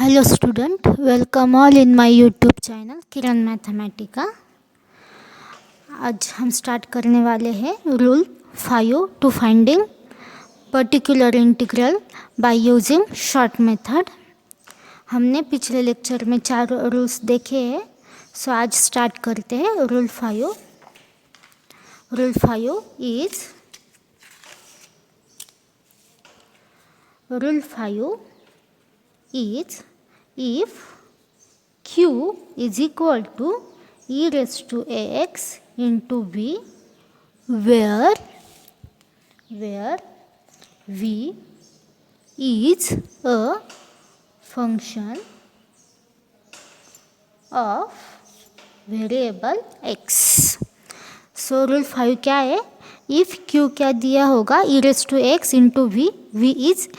Hello student, welcome all in my YouTube channel Kiran mathematica. आज हम start करने वाले हैं rule 5 to finding particular integral by using short method. हमने पिछले लेक्चर में 4 रूल्स देखे हैं, सो आज स्टार्ट करते हैं rule 5। Rule 5 is if q is equal to e raised to ax into v, where v is a function of variable x। So rule 5 क्या है? इफ़ q क्या दिया होगा, e raised to x into v, v is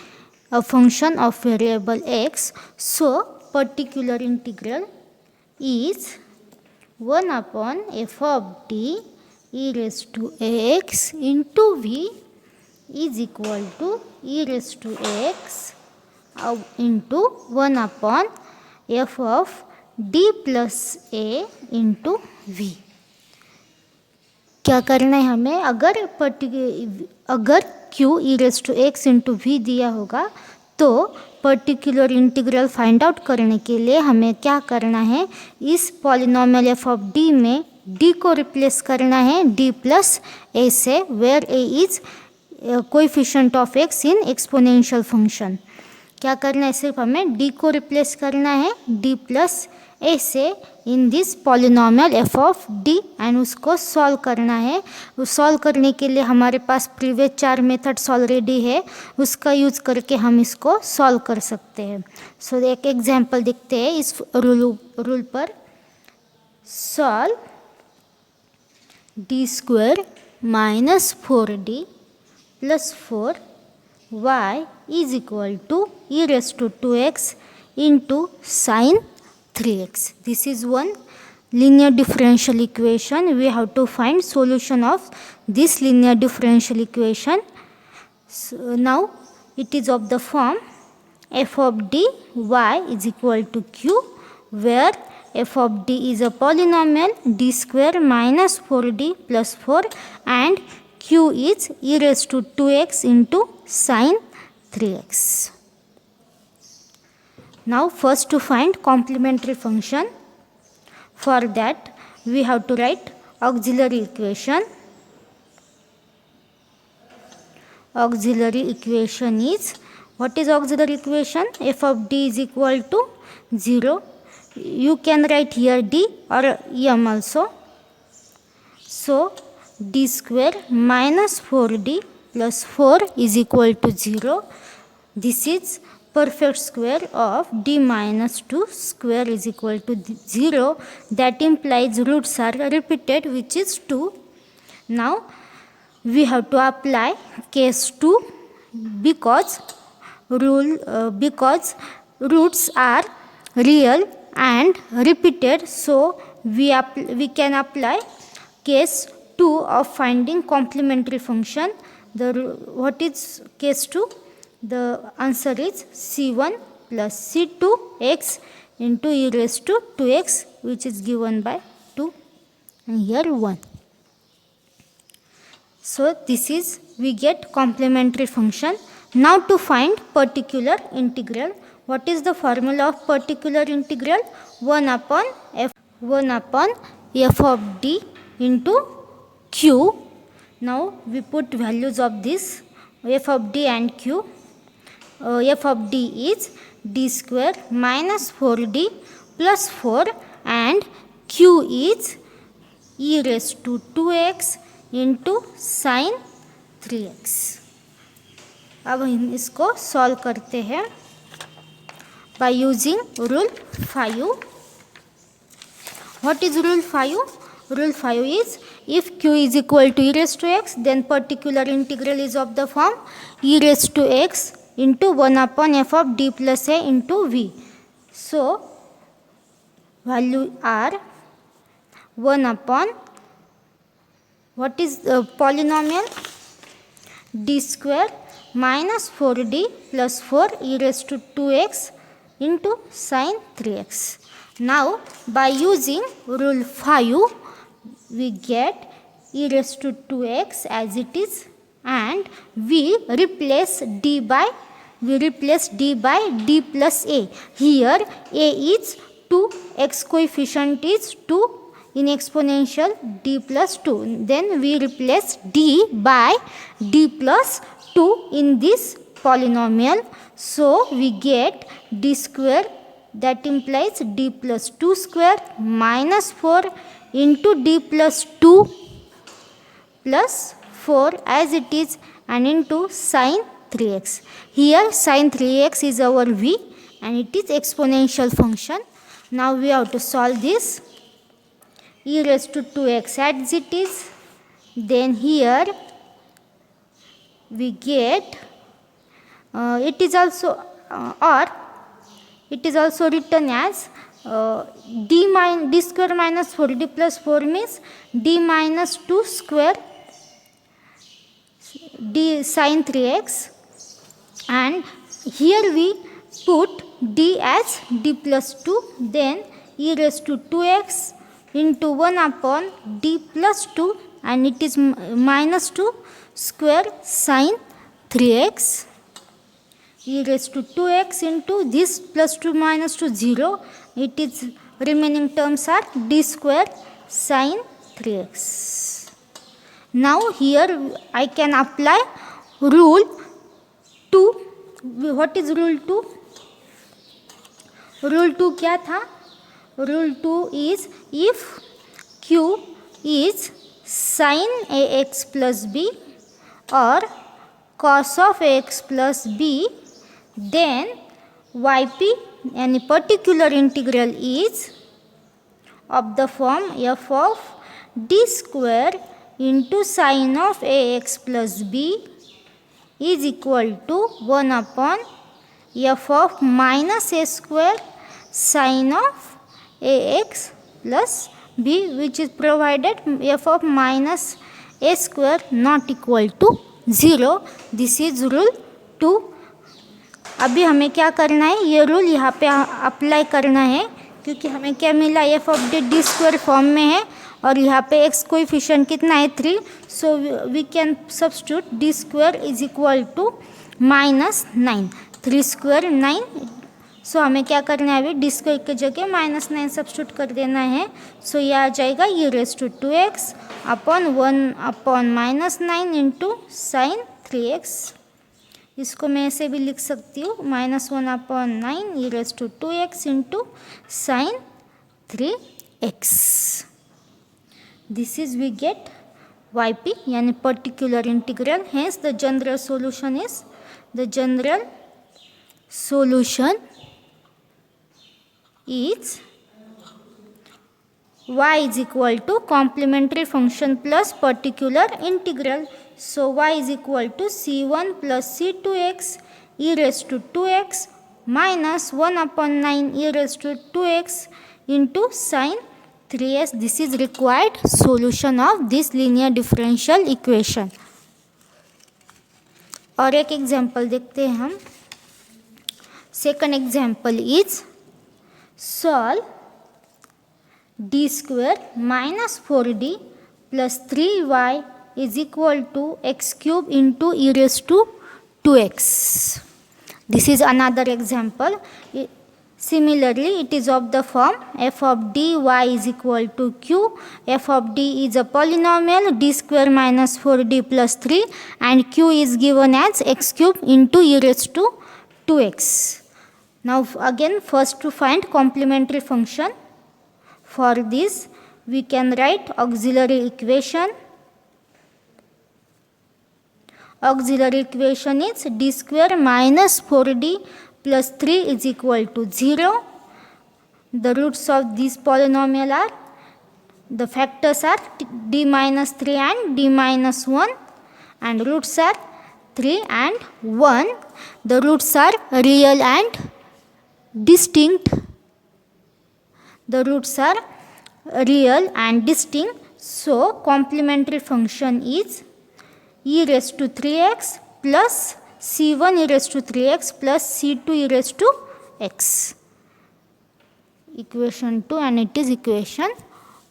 a function of variable x, so particular integral is 1 upon f of d e raised to ax into v is equal to e raised to x into 1 upon f of d plus a into v। क्या करना है हमें? अगर q e raised to x into v दिया होगा तो particular integral find out करने के लिए हमें क्या करना है? इस पॉलिनोमियल f ऑफ d में d को रिप्लेस करना है d प्लस a से, where a is coefficient of x in exponential function. क्या करना है? सिर्फ हमें d को रिप्लेस करना है d प्लस a से in this polynomial f of d and उसको सॉल्व करना है। सॉल्व करने के लिए हमारे पास प्रीवियस 4 मेथड्स ऑलरेडी है, उसका यूज़ करके हम इसको सॉल्व कर सकते हैं। सो एक एग्जांपल देखते हैं इस रूल पर। Solve d square minus 4d plus 4y is equal to e raised to 2x into sin 3x. This is one linear differential equation. We have to find solution of this linear differential equation. So now it is of the form f of d y is equal to q, where f of d is a polynomial d square minus 4d plus 4 and q is e raised to 2x into sin 3x. Now first to find complementary function. For that we have to write auxiliary equation. Auxiliary equation is, what is auxiliary equation? F of d is equal to 0. You can write here d or m also. So d square minus 4d plus 4 is equal to 0. This is perfect square of d minus 2 square is equal to 0. That implies roots are repeated, which is 2. Now we have to apply case 2 because roots are real and repeated, so we can apply case 2 of finding complementary function. What is case 2? The answer is c1 plus c2x into e raised to 2x, which is given by 2 and here 1. So this is, we get complementary function. Now to find particular integral. What is the formula of particular integral? 1 upon f of d into q. Now we put values of this f of d and q. F of d is d square minus 4d plus 4 and q is e raised to 2x into sin 3x. अब हम इसको solve करते हैं by using rule 5. What is rule 5? Rule 5 is, if q is equal to e raised to x, then particular integral is of the form e raised to x into 1 upon f of d plus a into v. So value are 1 upon, what is the polynomial? d square minus 4d plus 4 e raised to 2x into sine 3x. Now by using rule 5 we get e raised to 2x as it is, and we replace d by d plus a. Here a is 2, x coefficient is 2 in exponential d plus 2. Then we replace d by d plus 2 in this polynomial. So we get d square, that implies d plus 2 square minus 4 into d plus 2 plus 4 as it is, and into sine 3x. Here sine 3x is our v and it is exponential function. Now we have to solve this. E raised to 2x as it is. Then here we get it is also written as d square minus 4d plus 4 means d minus 2 square d sine 3x, and here we put d as d plus 2, then e raised to 2x into 1 upon d plus 2, and it is minus 2 square sine 3x, e raised to 2x into this plus 2 minus 2 0, it is remaining terms are d square sine 3x. Now here I can apply rule 2. What is rule 2? Rule 2 क्या था? Rule 2 is if q is sin ax plus b or cos of ax plus b, then yp any particular integral is of the form f of d square into sin of ax plus b is equal to 1 upon f of minus a square sin of ax plus b, which is provided f of minus a square not equal to 0. This is rule 2. अभी हमें क्या करना है, ये rule यहाँ पे apply करना है, क्योंकि हमें क्या मिला, F of D square form में है और यहाँ पे एक्स कोएफिशिएंट कितना है 3. So we can substitute D square is equal to minus 9, 3 square 9. So हमें क्या करना है, अभी डी स्क्वायर की जगह माइनस 9 सब्स्टिट्यूट कर देना है. सो ये आ जाएगा e raise to 2x upon 1 upon minus 9 into sine 3x. इसको मैं ऐसे भी लिख सकती हूँ, minus 1 upon 9 e raise to 2x into sine 3x. This is we get yp यानी particular integral. Hence the general solution is is y is equal to complementary function plus particular integral. So y is equal to c1 plus c2x e raised to 2x minus 1 upon 9 e raised to 2x into sin 3s. This is required solution of this linear differential equation. और एक example देखते हैं हम. Second example is solve d square minus 4d plus 3y is equal to x cube into e raised to 2x. This is another example. Similarly, it is of the form f of dy is equal to q. F of d is a polynomial d square minus 4d plus 3 and q is given as x cube into e raised to 2x. Now again, first to find complementary function. For this we can write auxiliary equation. Auxiliary equation is d square minus 4d plus 3 is equal to 0. The roots of this polynomial are, the factors are d minus 3 and d minus 1, and roots are 3 and 1. The roots are real and distinct. The roots are real and distinct. So complementary function is e raised to 3x plus c1 e raised to 3x plus c2 e raised to x. Equation 2 and it is equation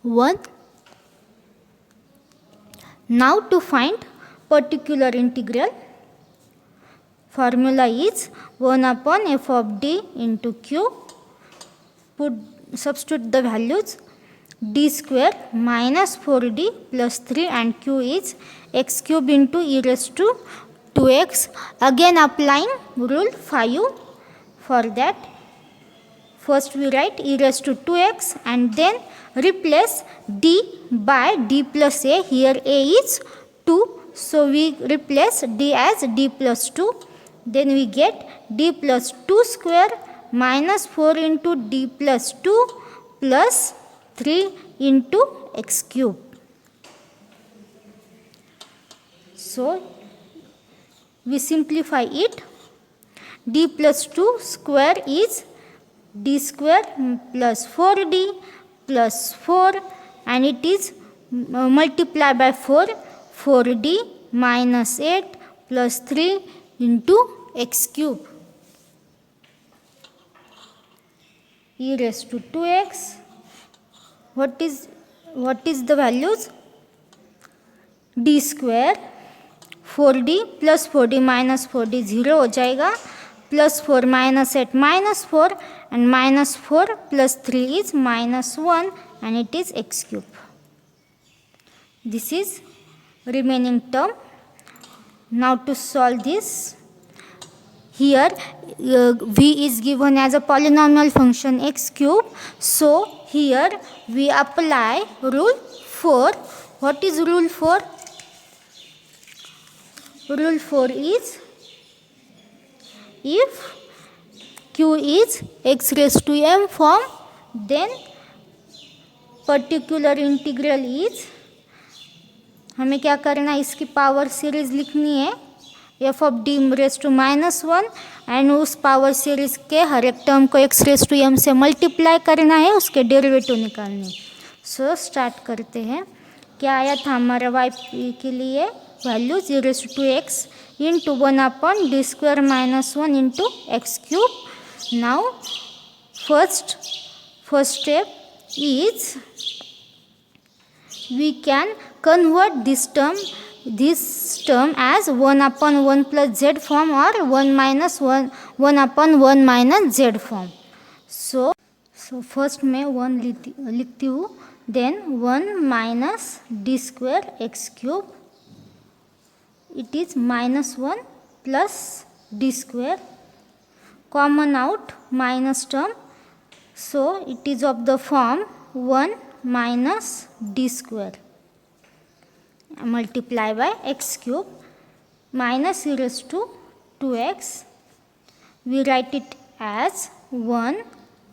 1. Now to find particular integral, formula is 1 upon f of d into q. Substitute the values. D square minus 4d plus 3 and q is x cube into e raised to 2x. Again applying rule 5. For that, first we write e raised to 2x and then replace d by d plus a. Here a is 2, so we replace d as d plus 2. Then we get d plus 2 square minus 4 into d plus 2 plus 3 into x cube. So we simplify it. D plus 2 square is d square plus 4d plus 4 and it is multiplied by 4. 4d minus 8 plus 3 into x cube. E raised to 2x. What is the values? D square 4d plus 4d minus 4d 0 हो जाएगा, plus 4 minus 8 minus 4 and minus 4 plus 3 is minus 1 and it is x cube. This is remaining term. Now to solve this, here v is given as a polynomial function x cube, so here we apply rule 4. What is rule 4? Rule 4 is if q is x raised to m form, then particular integral is, हमें क्या करना है, इसकी power series लिखनी है F of D raise to -1 and उस power series के हर एक टर्म को एक्स रेस टू एम से मल्टीप्लाई करना है, उसके डेरिवेटिव निकालने. सो स्टार्ट करते हैं. क्या आया था हमारा वाई के लिए value 0 to x into 1 upon d square minus 1 into x cube. Now first step is we can convert this term as 1 upon 1 plus z form or 1 upon 1 minus z form. So first मैं 1 लिखती हूँ, then 1 minus d square x cube, it is -1 plus d square, common out minus term, so it is of the form 1 minus d square multiply by x cube minus e raised to 2x. We write it as 1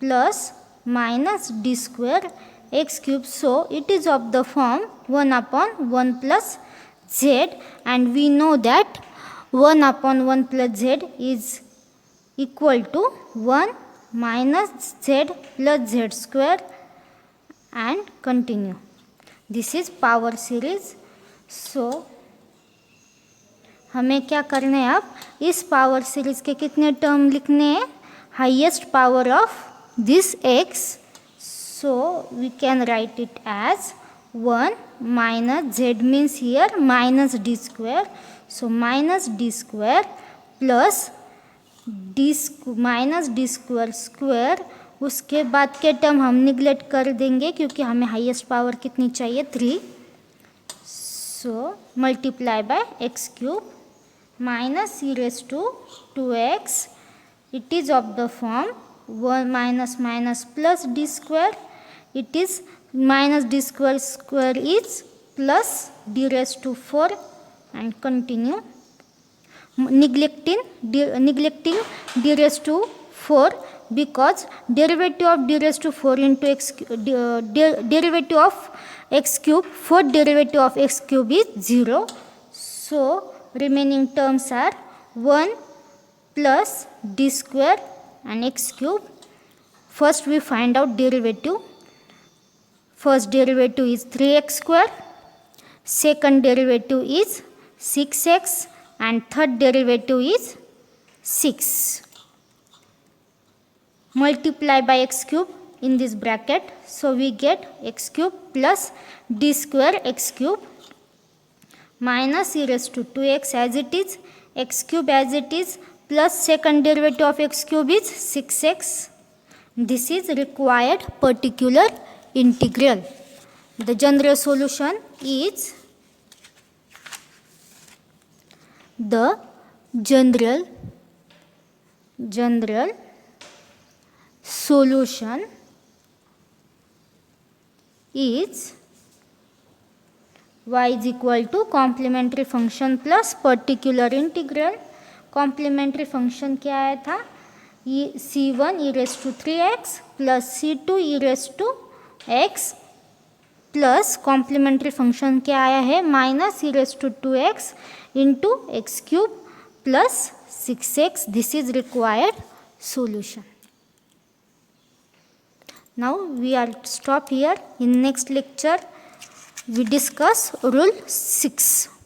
plus minus d square x cube, so it is of the form 1 upon 1 plus z, and we know that 1 upon 1 plus z is equal to 1 minus z plus z square, and continue. This is power series. So हमें क्या करना है, अब इस power series के कितने term लिखने हैं, highest power of this x, so we can write it as 1 minus z means here minus d square, so minus d square plus minus d square square. उसके बाद के टर्म हम neglect कर देंगे क्योंकि हमें हाईएस्ट पावर कितनी चाहिए, 3. So multiply by x cube minus e raised to 2x, it is of the form 1 minus minus plus d square, it is minus d square square is plus d raised to 4, and continue. Neglecting d raised to 4 because derivative of d raised to 4 into x, derivative of x cube, fourth derivative of x cube is 0. So remaining terms are 1 plus d square and x cube. First we find out derivative. First derivative is 3x square, second derivative is 6x, and third derivative is 6. multiply by x cube in this bracket. So we get x cube plus d square x cube minus e raised to 2x as it is, x cube as it is, plus second derivative of x cube is 6x. This is required particular integral. The general solution is the general solution is y is equal to complementary function plus particular integral. Complementary function क्या आया था, c1 e raised to 3x plus c2 e raised to x plus complementary function क्या आया है minus e raised to 2x into x cube plus 6x. This is required solution. Now we are stop here. In next lecture we discuss rule 6.